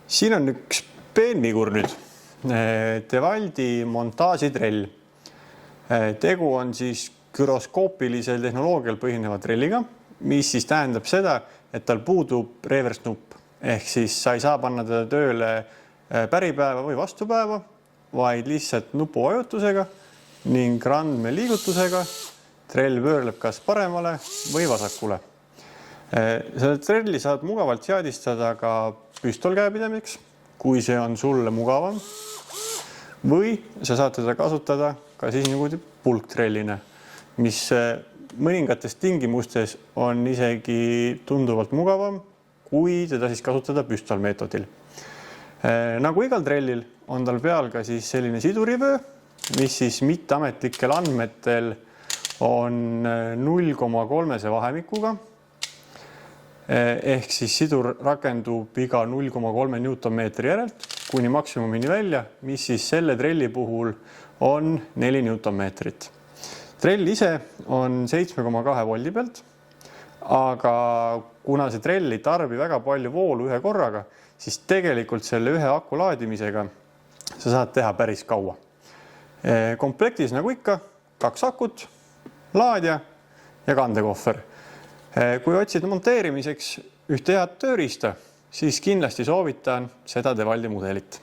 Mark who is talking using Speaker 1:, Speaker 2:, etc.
Speaker 1: Siin on üks peenvigur nüüd. Devaldi montaažitrell. Tegu on siis gyroskoopilisel tehnoloogial põhineva trelliga, mis siis tähendab seda, et tal puudub reverse-nupp. Ehk siis sa ei saa panna teda tööle päripäeva või vastupäeva, vaid lihtsalt nupuvajutusega ning randme liigutusega trell pöörleb kas paremale või vasakule. Selle trelli saad mugavalt seadistada ka püstolkäepidamiseks, kui see on sulle mugavam, või sa saad teda kasutada ka siis niimoodi pulktrellina, mis mõningates tingimustes on isegi tunduvalt mugavam, kui teda siis kasutada püstolmeetodil. Nagu igal trellil on tal peal ka siis selline sidurivöö, mis siis mitteametlikel andmetel on 0,3 vahemikuga. Ehk siis sidur rakendub iga 0,3 Newtonmeetri järelt kuni maksimumini välja, mis siis selle trelli puhul on 4 Newtonmeetrit. Trell ise on 7,2 voldi pealt, aga kuna see trell ei tarbi väga palju voolu ühe korraga, siis tegelikult selle ühe aku laadimisega sa saad teha päris kaua. Komplektis nagu ikka 2 akut, laadja ja kandekohver. Kui otsid monteerimiseks ühte head tööriista, siis kindlasti soovitan seda Devaldi mudelit.